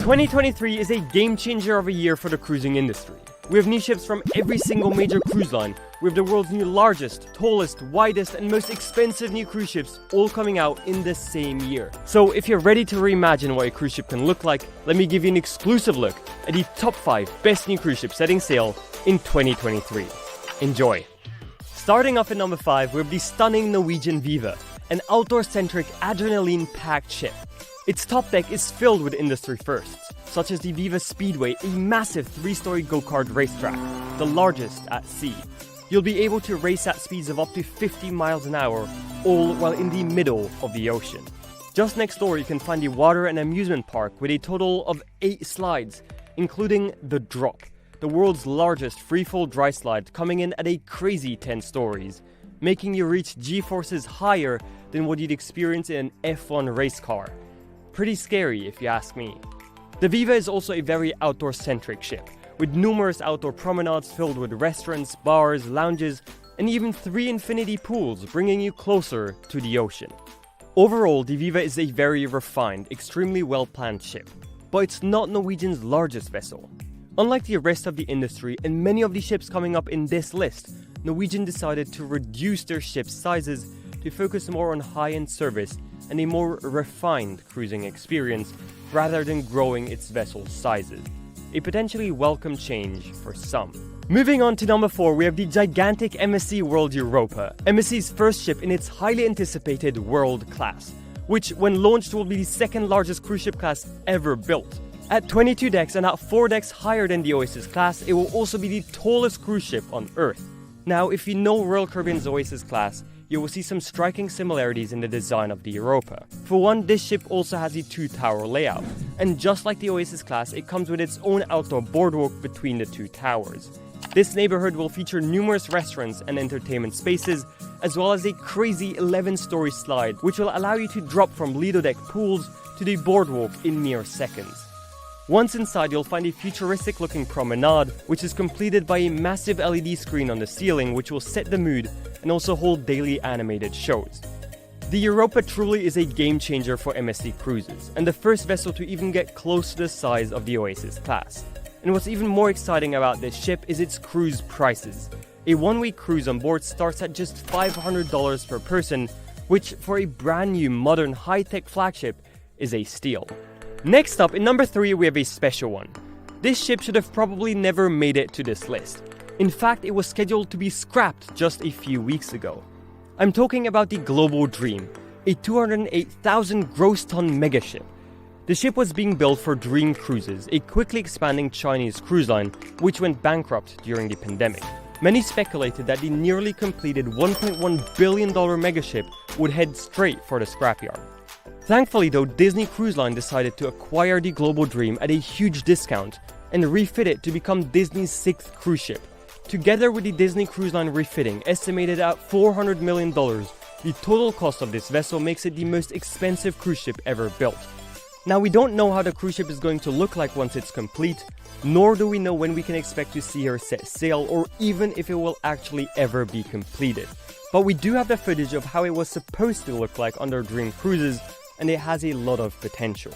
2023 is a game changer of a year for the cruising industry. We have new ships from every single major cruise line. We have the world's new largest, tallest, widest, and most expensive new cruise ships all coming out in the same year. So if you're ready to reimagine what a cruise ship can look like, let me give you an exclusive look at the top 5 best new cruise ships setting sail in 2023. Enjoy! Starting off at number 5, we have the stunning Norwegian Veja, an outdoor-centric, adrenaline-packed ship. Its top deck is filled with industry firsts, such as the Veja Speedway, a massive 3-story go-kart racetrack, the largest at sea. You'll be able to race at speeds of up to 50 miles an hour, all while in the middle of the ocean. Just next door you can find the water and amusement park with a total of 8 slides, including The Drop, the world's largest freefall dry slide, coming in at a crazy 10 stories, making you reach G-forces higher than what you'd experience in an F1 race car. Pretty scary if you ask me. The Veja is also a very outdoor-centric ship, with numerous outdoor promenades filled with restaurants, bars, lounges, and even 3 infinity pools bringing you closer to the ocean. Overall, the Veja is a very refined, extremely well-planned ship, but it's not Norwegian's largest vessel. Unlike the rest of the industry and many of the ships coming up in this list, Norwegian decided to reduce their ship sizes to focus more on high-end service and a more refined cruising experience rather than growing its vessel sizes. A potentially welcome change for some. Moving on to number 4, we have the gigantic MSC World Europa, MSC's first ship in its highly anticipated World class, which when launched will be the second largest cruise ship class ever built. At 22 decks and at 4 decks higher than the Oasis class, it will also be the tallest cruise ship on Earth. Now, if you know Royal Caribbean's Oasis class, you will see some striking similarities in the design of the Europa. For one, this ship also has a 2-tower layout, and just like the Oasis class, it comes with its own outdoor boardwalk between the 2 towers. This neighborhood will feature numerous restaurants and entertainment spaces, as well as a crazy 11-story slide, which will allow you to drop from Lido deck pools to the boardwalk in mere seconds. Once inside, you'll find a futuristic-looking promenade, which is completed by a massive LED screen on the ceiling, which will set the mood and also hold daily animated shows. The Europa truly is a game-changer for MSC cruises, and the first vessel to even get close to the size of the Oasis class. And what's even more exciting about this ship is its cruise prices. A 1-week cruise on board starts at just $500 per person, which for a brand new, modern, high-tech flagship is a steal. Next up, in number 3, we have a special one. This ship should have probably never made it to this list. In fact, it was scheduled to be scrapped just a few weeks ago. I'm talking about the Global Dream, a 208,000 gross ton megaship. The ship was being built for Dream Cruises, a quickly expanding Chinese cruise line which went bankrupt during the pandemic. Many speculated that the nearly completed $1.1 billion megaship would head straight for the scrapyard. Thankfully though, Disney Cruise Line decided to acquire the Global Dream at a huge discount and refit it to become Disney's 6th cruise ship. Together with the Disney Cruise Line refitting, estimated at $400 million, the total cost of this vessel makes it the most expensive cruise ship ever built. Now, we don't know how the cruise ship is going to look like once it's complete, nor do we know when we can expect to see her set sail or even if it will actually ever be completed. But we do have the footage of how it was supposed to look like under Dream Cruises, and it has a lot of potential.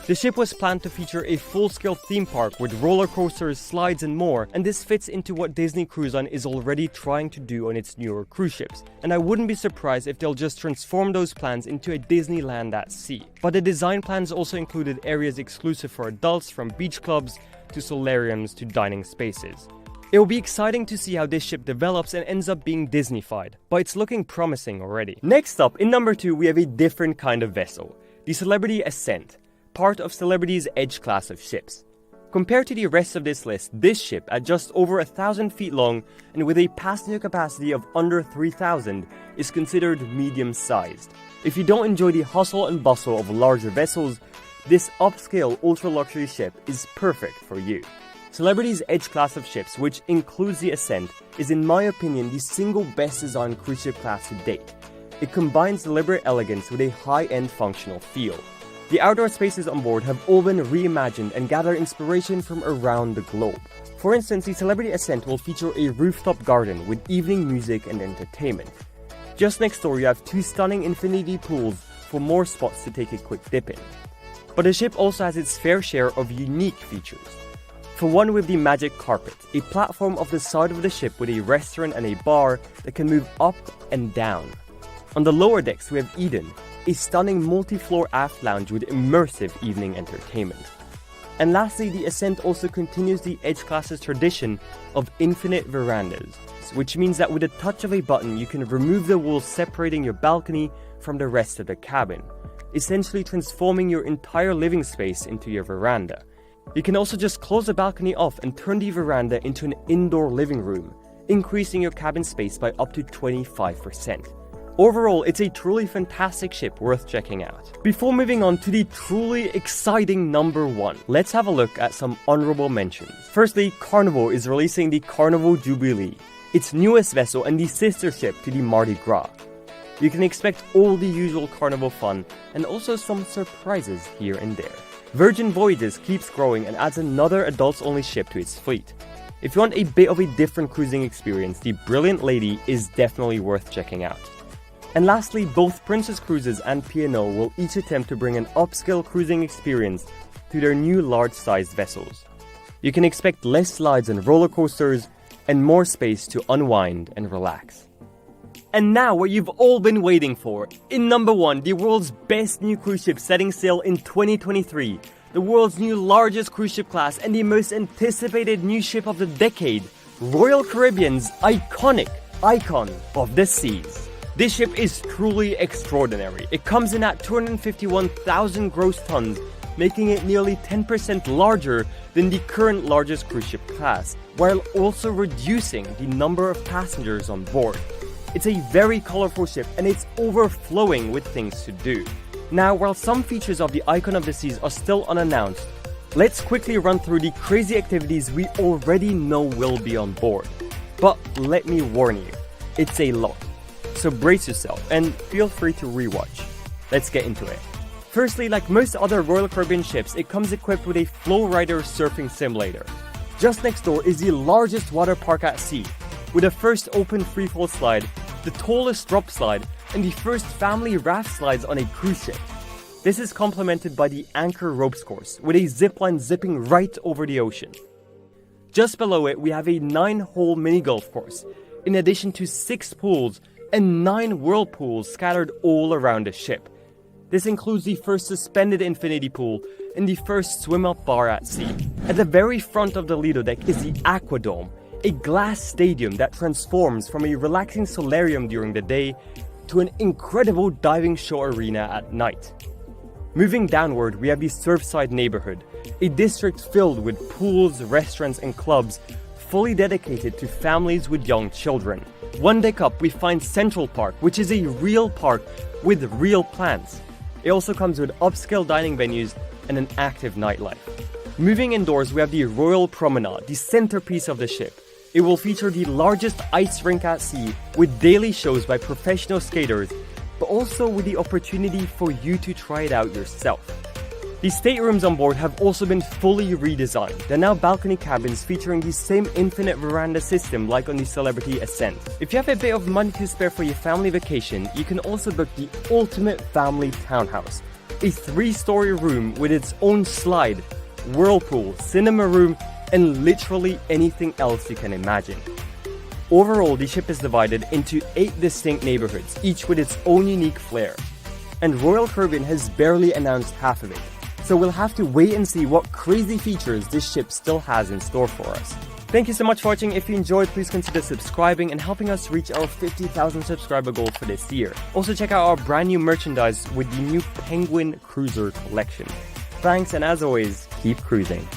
The ship was planned to feature a full-scale theme park with roller coasters, slides and more, and this fits into what Disney Cruise Line is already trying to do on its newer cruise ships. And I wouldn't be surprised if they'll just transform those plans into a Disneyland at sea. But the design plans also included areas exclusive for adults, from beach clubs to solariums to dining spaces. It will be exciting to see how this ship develops and ends up being Disneyfied, but it's looking promising already. Next up, in number 2, we have a different kind of vessel, the Celebrity Ascent, part of Celebrity's Edge class of ships. Compared to the rest of this list, this ship, at just over 1,000 feet long and with a passenger capacity of under 3,000, is considered medium-sized. If you don't enjoy the hustle and bustle of larger vessels, this upscale ultra-luxury ship is perfect for you. Celebrity's Edge class of ships, which includes the Ascent, is in my opinion the single best designed cruise ship class to date. It combines deliberate elegance with a high-end functional feel. The outdoor spaces on board have all been reimagined and gather inspiration from around the globe. For instance, the Celebrity Ascent will feature a rooftop garden with evening music and entertainment. Just next door you have 2 stunning infinity pools for more spots to take a quick dip in. But the ship also has its fair share of unique features. For one, with the Magic Carpet, a platform off the side of the ship with a restaurant and a bar that can move up and down. On the lower decks we have Eden, a stunning multi-floor aft lounge with immersive evening entertainment. And lastly, the Ascent also continues the Edge class's tradition of infinite verandas, which means that with a touch of a button you can remove the walls separating your balcony from the rest of the cabin, essentially transforming your entire living space into your veranda. You can also just close the balcony off and turn the veranda into an indoor living room, increasing your cabin space by up to 25%. Overall, it's a truly fantastic ship worth checking out. Before moving on to the truly exciting number 1, let's have a look at some honorable mentions. Firstly, Carnival is releasing the Carnival Jubilee, its newest vessel and the sister ship to the Mardi Gras. You can expect all the usual Carnival fun and also some surprises here and there. Virgin Voyages keeps growing and adds another adults-only ship to its fleet. If you want a bit of a different cruising experience, the Brilliant Lady is definitely worth checking out. And lastly, both Princess Cruises and P&O will each attempt to bring an upscale cruising experience to their new large-sized vessels. You can expect less slides and roller coasters, and more space to unwind and relax. And now what you've all been waiting for. In number 1, the world's best new cruise ship setting sail in 2023. The world's new largest cruise ship class and the most anticipated new ship of the decade. Royal Caribbean's iconic Icon of the Seas. This ship is truly extraordinary. It comes in at 251,000 gross tons, making it nearly 10% larger than the current largest cruise ship class, while also reducing the number of passengers on board. It's a very colorful ship and it's overflowing with things to do. Now, while some features of the Icon of the Seas are still unannounced, let's quickly run through the crazy activities we already know will be on board. But let me warn you, it's a lot. So brace yourself and feel free to rewatch. Let's get into it. Firstly, like most other Royal Caribbean ships, it comes equipped with a Flowrider surfing simulator. Just next door is the largest water park at sea, with the first open freefall slide, the tallest drop slide, and the first family raft slides on a cruise ship. This is complemented by the Anchor Ropes course, with a zipline zipping right over the ocean. Just below it, we have a 9-hole mini-golf course, in addition to 6 pools and 9 whirlpools scattered all around the ship. This includes the first suspended infinity pool and the first swim-up bar at sea. At the very front of the Lido deck is the Aquadome, a glass stadium that transforms from a relaxing solarium during the day to an incredible diving show arena at night. Moving downward, we have the Surfside neighborhood, a district filled with pools, restaurants, and clubs fully dedicated to families with young children. One deck up, we find Central Park, which is a real park with real plants. It also comes with upscale dining venues and an active nightlife. Moving indoors, we have the Royal Promenade, the centerpiece of the ship. It will feature the largest ice rink at sea with daily shows by professional skaters, but also with the opportunity for you to try it out yourself. The staterooms on board have also been fully redesigned. They're now balcony cabins featuring the same infinite veranda system like on the Celebrity Ascent. If you have a bit of money to spare for your family vacation, you can also book the ultimate family townhouse, a 3-story room with its own slide, whirlpool, cinema room, and literally anything else you can imagine. Overall, the ship is divided into 8 distinct neighborhoods, each with its own unique flair. And Royal Caribbean has barely announced half of it, so we'll have to wait and see what crazy features this ship still has in store for us. Thank you so much for watching. If you enjoyed, please consider subscribing and helping us reach our 50,000 subscriber goal for this year. Also check out our brand new merchandise with the new Penguin Cruiser collection. Thanks, and as always, keep cruising.